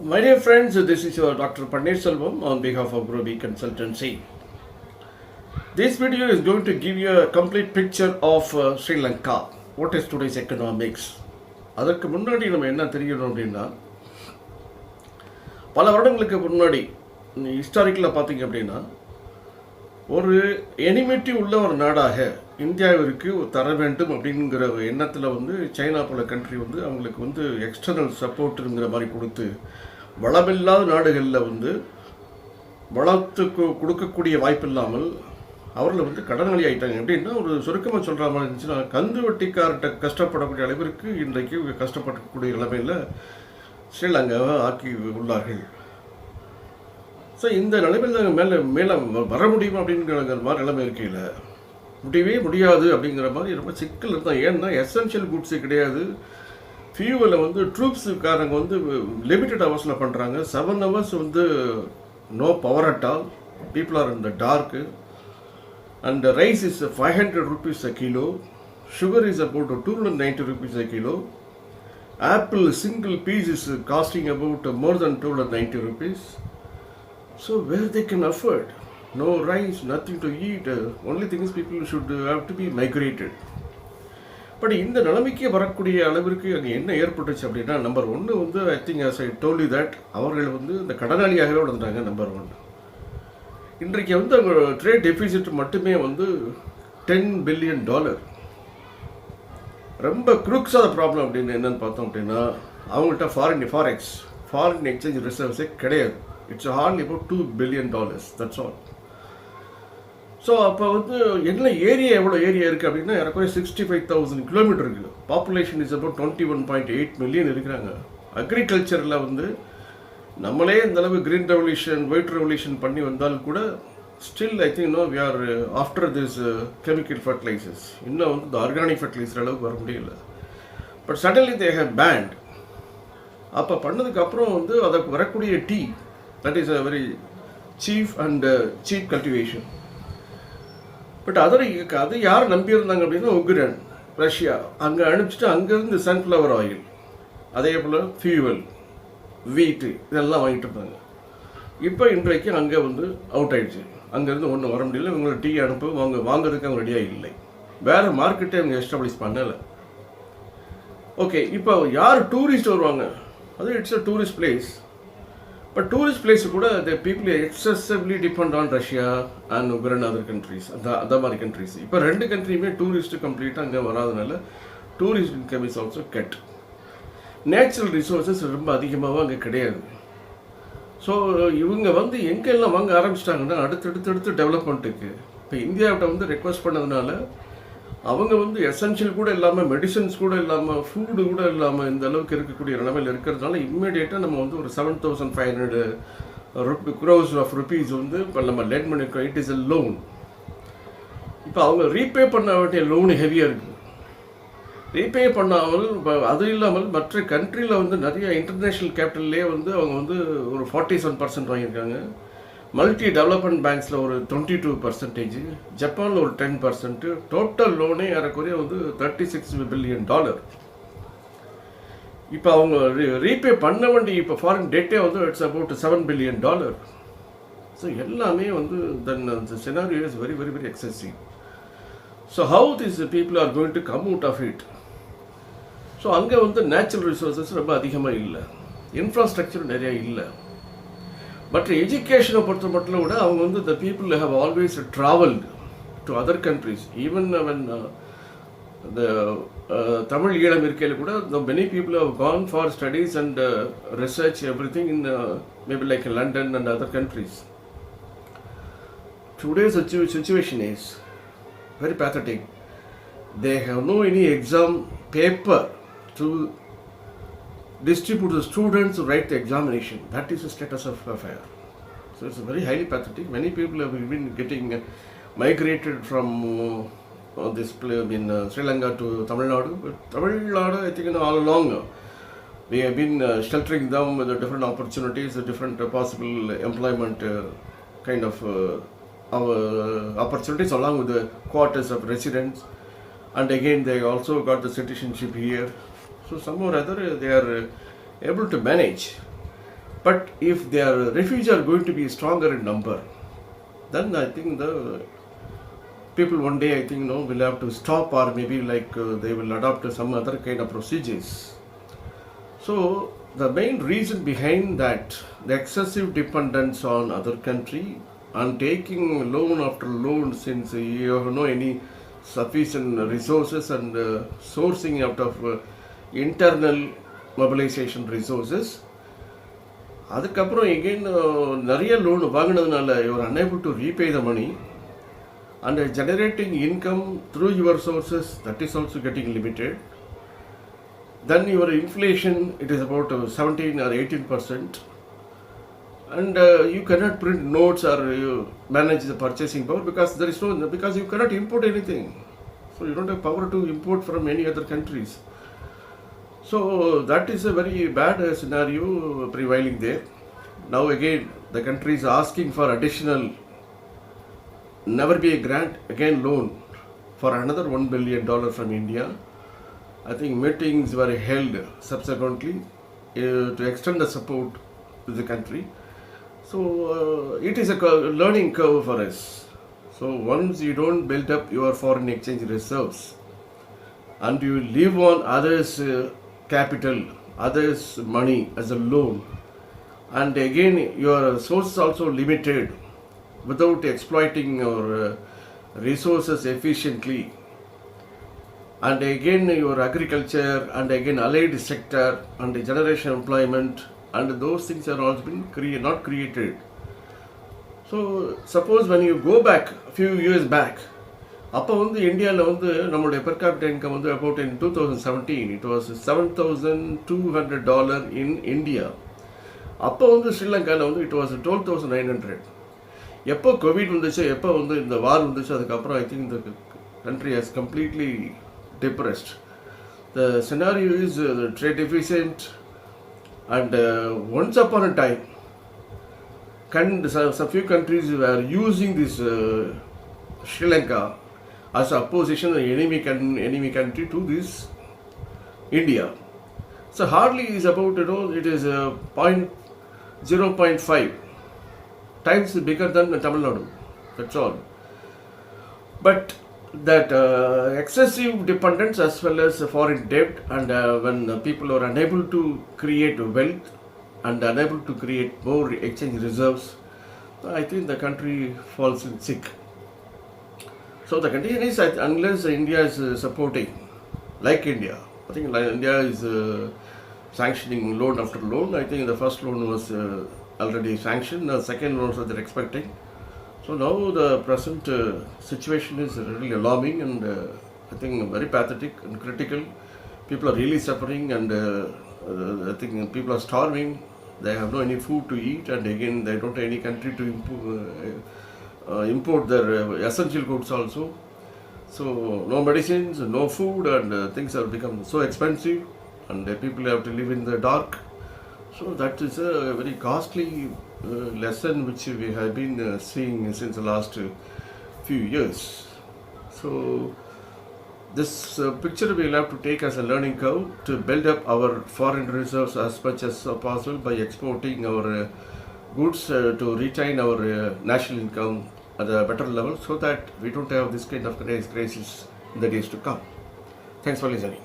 My dear friends, this is your Dr. Panneerselvam on behalf of growbigconsultancy. This video is going to give you a complete picture of Sri Lanka. What is today's economics? அதற்கு முன்னாடி நம்ம என்ன தெரியணும் அப்படின்னா, பல வருடங்களுக்கு முன்னாடி ஹிஸ்டாரிக்கலாக பார்த்தீங்க அப்படின்னா, ஒரு எனிமிட்டி உள்ள ஒரு நாடாக இந்தியாவிற்கு தர வேண்டும் அப்படிங்கிற எண்ணத்தில் சைனா போல கண்ட்ரி அவங்களுக்கு எக்ஸ்டர்னல் சப்போர்ட்டுங்கிற மாதிரி கொடுத்து வளமில்லாத நாடுகளில் வளத்துக்கு கொடுக்கக்கூடிய வாய்ப்பு இல்லாமல் அவர்கள் கடனாளி ஆகிட்டாங்க. எப்படின்னா, ஒரு சுருக்கமாக சொல்கிற மாதிரி இருந்துச்சுன்னா, கந்து வட்டிக்கார்ட்ட கஷ்டப்படக்கூடிய அளவிற்கு இன்றைக்கு கஷ்டப்படக்கூடிய நிலைமையில் ஸ்ரீலங்காவை ஆக்கி உள்ளார்கள். ஸோ இந்த நிலைமையில் நாங்கள் மேலே வர முடியும் அப்படிங்கிற மாதிரி நிலைமை இருக்கையில் முடியவே முடியாது அப்படிங்கிற மாதிரி ரொம்ப சிக்கல் இருந்தால். ஏன்னா எசென்ஷியல் குட்ஸு கிடையாது. ஃபியூவலில் ட்ரூப்ஸுக்காரங்க லிமிட்டட் ஹவர்ஸில் பண்ணுறாங்க. 7 hours no power at all. People are in the dark. And rice is 500 rupees a kilo. Sugar is about 290 rupees a kilo. Apple single piece is costing about more than 290 rupees. So where they can afford? No rice, nothing to eat. Only thing is people should have to be migrated. But இந்த நிலைமைக்கு வரக்கூடிய அளவிற்கு அங்கே என்ன ஏற்பட்டுச்சு அப்படின்னா, number 1 I think as I told you that அவர்கள் இந்த கடனாளியாகவே வந்துட்டாங்க. நம்பர் 1 இன்றைக்கு அவங்க ட்ரேட் டெபிசிட் மட்டுமே $10 billion. ரொம்ப குரூக்ஸான ப்ராப்ளம் அப்படின்னு என்னன்னு பார்த்தோம் அப்படின்னா, அவங்கள்ட்ட ஃபாரின் எக்ஸ்சேஞ்ச் ரிசர்வ்ஸே கிடையாது. It's Hartley about $2 billion. That's all. So அப்போ என்ன எவ்வளோ ஏரியா இருக்குது அப்படின்னா, ஏறக்குறைய 65,000 கிலோமீட்டர் இருக்குது. பாப்புலேஷன் இஸ் about 21.8 million இருக்கிறாங்க. அக்ரிகல்ச்சரில் நம்மளே இந்த அளவு க்ரீன் ரெவல்யூஷன், ஒயிட் ரெவல்யூஷன் பண்ணி வந்தாலும் கூட still I think we are after this chemical fertilisers. இன்னும் இந்த ஆர்கானிக் ஃபர்டிலைசர் அளவுக்கு வர முடியல. But suddenly they have banned. அப்போ பண்ணதுக்கப்புறம் அதற்கு வரக்கூடிய tea, that is a very cheap cultivation. But அது யார் நம்பியிருந்தாங்க அப்படின்னா, உக்ரைன், ரஷ்யா அங்கே அனுப்பிச்சிட்டு அங்கேருந்து சன்ஃப்ளவர் ஆயில், அதே போல் ஃபியூவல், வீட்டு இதெல்லாம் வாங்கிட்டு இருந்தாங்க. இப்போ இன்றைக்கு அங்கே அவுட் ஆகிடுச்சு. அங்கேருந்து ஒன்றும் வர முடியல. இவங்களை டீ வாங்குறதுக்கு அவங்க ரெடியாக இல்லை. வேறு மார்க்கெட்டே அவங்க எஸ்டாப்ளிஷ் பண்ணலை. ஓகே, இப்போ யார் டூரிஸ்ட் வருவாங்க? அது it's a tourist place. But tourist place கூட the people excessively depend on Russia and Ukraine, other countries, அந்த மாதிரி கண்ட்ரிஸ். இப்போ 2 கண்ட்ரியுமே டூரிஸ்ட்டு கம்ப்ளீட்டாக அங்கே வராதனால tourist income is also cut. Natural resources ரொம்ப அதிகமாகவும் அங்கே கிடையாது. ஸோ இவங்க எங்கெல்லாம் வாங்க ஆரம்பிச்சிட்டாங்கன்னா, அடுத்தடுத்து டெவலப்மெண்ட்டுக்கு இப்போ இந்தியாவிட்ட ரெக்வஸ்ட் பண்ணதுனால அவங்க எசென்ஷியல் கூட இல்லாமல், மெடிசன்ஸ் கூட இல்லாமல், ஃபுட்டு கூட இல்லாமல் இந்த அளவுக்கு இருக்கக்கூடிய நிலைமையில் இருக்கிறதுனால இம்மிடியேட்டாக நம்ம ஒரு 7,500 crores ஆஃப் ருபீஸ் இப்போ நம்ம லெண்ட் பண்ணியிருக்கோம். It is a loan. இப்போ அவங்க ரீபே பண்ண வேண்டிய லோனு ஹெவியாக இருக்குது. ரீபே பண்ணாமல், அது இல்லாமல் மற்ற கண்ட்ரியில் நிறைய இன்டர்நேஷ்னல் கேபிட்டல்லே அவங்க ஒரு 47% வாங்கியிருக்காங்க. மல்டி டெவலப்மெண்ட் பேங்க்ஸில் ஒரு 22%, ஜப்பானில் ஒரு 10%. டோட்டல் லோனே ஏறக்குறைய $36 billion. இப்போ அவங்க ரீபே பண்ண வேண்டிய இப்போ ஃபாரின் டெட்டே இட்ஸ் about $7 billion. ஸோ எல்லாமே then the scenario is very very very excessive. So how these people are going to come out of it? So அங்கே நேச்சுரல் ரிசோர்ஸஸ் ரொம்ப அதிகமாக இல்லை, இன்ஃப்ராஸ்ட்ரக்சர் நிறையா இல்லை. பட் எஜுகேஷனை பொறுத்த மட்டும் கூட அவங்க the people have always travelled to other countries. Even when the Tamil Eelam இருக்கையில் கூட many people have gone for studies and research everything in maybe like London and other countries. Today's situation is very pathetic. They have no any exam paper to distribute the students to write the examination. That is the status of affair. So it's very highly pathetic. Many people have been getting migrated from this place in Sri Lanka to Tamil Nadu. But Tamil Nadu, I think all along we have been sheltering them with the different opportunities, the different possible employment kind of our opportunities, along with the quarters of residents. And again they also got the citizenship here. So somehow or other they are able to manage. But if their refugees are going to be stronger in number, then I think the people one day, I think, will have to stop, or maybe they will adopt some other kind of procedures. So the main reason behind that, the excessive dependence on other country and taking loan after loan, since you have no any sufficient resources and sourcing out of internal mobilization resources. அதுக்கப்புறம் again நிறைய loan வாங்கினதுனால you are unable to repay the money, and generating income through your sources, that is also getting limited. Then your inflation, it is about 17 or 18%, and you cannot print notes or you manage the purchasing power because you cannot import anything. So you don't have power to import from any other countries. So that is a very bad scenario prevailing there. Now again, the country is asking for additional, never be a grant, again loan for another $1 billion from India. I think meetings were held subsequently to extend the support to the country. So it is a learning curve for us. So once you don't build up your foreign exchange reserves and you live on others' capital, others' money as a loan, and again your source is also limited without exploiting your resources efficiently, and again your agriculture and again allied sector and generation employment, and those things are also been not created. So suppose when you go back a few years back, அப்போ இந்தியாவில் நம்மளுடைய per capita income about in 2017 it was $7,200 in India. அப்போ ஸ்ரீலங்காவில் it was 12,900. எப்போ Covid வந்துச்சு, எப்போ இந்த வார் வந்துச்சு, அதுக்கப்புறம் I think the country has completely depressed. The scenario is trade deficit, and once upon a time some few countries were using this Sri Lanka as a opposition, enemy country to this India. So hardly is about, it is 0.5 times bigger than Tamil Nadu. That's all. But that excessive dependence as well as foreign debt, and when people are unable to create wealth and unable to create more exchange reserves, I think the country falls in sick. So the condition is that unless India is supporting, like India, I think India is sanctioning loan after loan. I think the first loan was already sanctioned, the second loan was they're expecting. So now the present situation is really alarming, and I think very pathetic and critical. People are really suffering, and I think people are starving. They have no any food to eat, and again they don't have any country to import their essential goods also. So no medicines, no food, and things have become so expensive, and people have to live in the dark. So that is a very costly lesson which we have been seeing since the last few years. So this picture we will have to take as a learning curve to build up our foreign reserves as much as possible by exporting our goods to retain our national income at a better level, so that we don't have this kind of crisis in the days to come. Thanks for listening.